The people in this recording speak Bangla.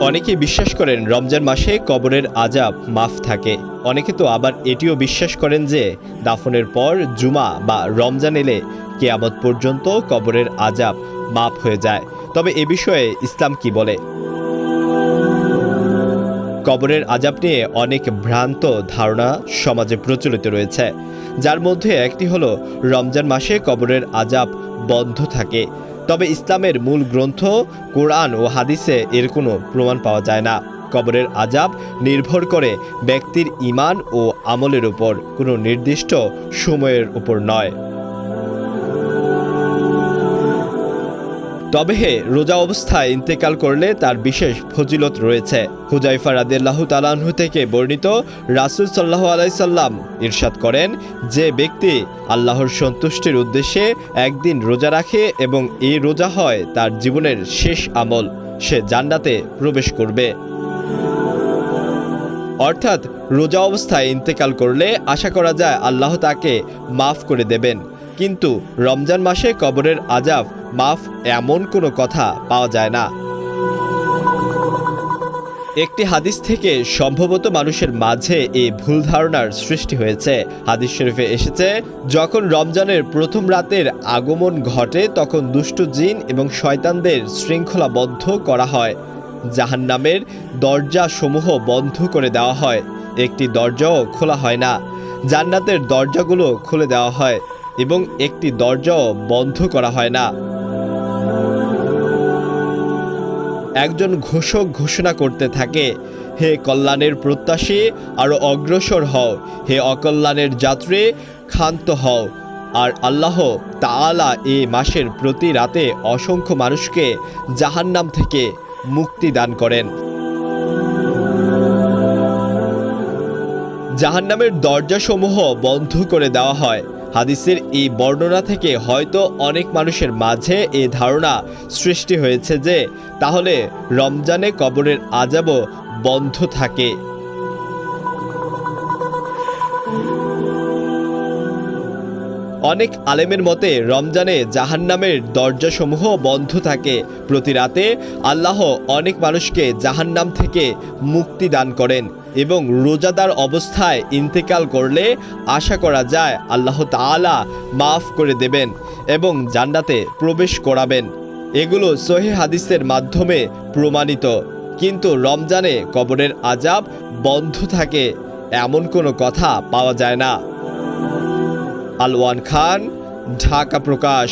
অনেকে বিশ্বাস করেন রমজান মাসে কবরের আযাব মাফ থাকে। অনেকে তো আবার এটিও বিশ্বাস করেন যে দাফনের পর জুমা বা রমজান এলে কিয়ামত পর্যন্ত কবরের আযাব মাফ হয়ে যায়। তবে এ বিষয়ে ইসলাম কি বলে? কবরের আযাব নিয়ে অনেক ভ্রান্ত ধারণা সমাজে প্রচলিত রয়েছে, যার মধ্যে একটি হলো রমজান মাসে কবরের আযাব বন্ধ থাকে। তবে ইসলামের মূল গ্রন্থ কোরআন ও হাদিসে এর কোনো প্রমাণ পাওয়া যায় না। কবরের আযাব নির্ভর করে ব্যক্তির ঈমান ও আমলের উপর, কোনো নির্দিষ্ট সময়ের উপর নয়। তবে রোজা অবস্থায় ইন্তেকাল করলে তার বিশেষ ফজিলত রয়েছে। হুযায়ফা রাদিয়াল্লাহু তাআলা আনহু থেকে বর্ণিত, রাসূল সাল্লাল্লাহু আলাইহি সাল্লাম ইরশাদ করেন, যে ব্যক্তি আল্লাহর সন্তুষ্টির উদ্দেশ্যে একদিন রোজা রাখে এবং এই রোজা হয় তার জীবনের শেষ আমল, সে জান্নাতে প্রবেশ করবে। অর্থাৎ রোজা অবস্থায় ইন্তেকাল করলে আশা করা যায় আল্লাহ তাকে মাফ করে দেবেন। কিন্তু রমজান মাসে কবরের আযাব মাফ এমন কোনো কথা পাওয়া যায় না। একটি হাদিস থেকে সম্ভবত মানুষের মাঝে এই ভুল ধারণার সৃষ্টি হয়েছে। হাদিস শরীফে এসেছে, যখন রমজানের প্রথম রাতের আগমন ঘটে তখন দুষ্ট জিন এবং শয়তানদের শৃঙ্খলাবদ্ধ করা হয়। জাহান্নামের দরজাসমূহ বন্ধ করে দেওয়া হয়, একটি দরজাও খোলা হয় না। জান্নাতের দরজাগুলো খুলে দেওয়া হয় এবং একটি দরজাও বন্ধ করা হয় না। একজন ঘোষক ঘোষণা করতে থাকে, হে কল্যাণের প্রত্যাশী, আরও অগ্রসর হও, হে অকল্যাণের যাত্রী, ক্ষান্ত হও। আর আল্লাহ তাআলা এই মাসের প্রতি রাতে অসংখ্য মানুষকে জাহান্নাম থেকে মুক্তি দান করেন। জাহান্নামের দরজাসমূহ বন্ধ করে দেওয়া হয়। হাদিসের এই বর্ণনা থেকে হয়তো অনেক মানুষের মাঝে এই ধারণা সৃষ্টি হয়েছে যে তাহলে রমজানে কবরের আযাবও বন্ধ থাকে। অনেক আলেমের মতে রমজানে জাহান্নামের দরজাসমূহ বন্ধ থাকে। প্রতি রাতে আল্লাহ অনেক মানুষকে জাহান্নাম থেকে মুক্তি দান করেন এবং রোজাদার অবস্থায় ইন্তেকাল করলে আশা করা যায় আল্লাহ তাআলা মাফ করে দেবেন এবং জান্নাতে প্রবেশ করাবেন। এগুলো সহিহ হাদিসের মাধ্যমে প্রমাণিত। কিন্তু রমজানে কবরের আযাব বন্ধ থাকে এমন কোনো কথা পাওয়া যায় না। আলওয়ান খান, ঢাকা প্রকাশ।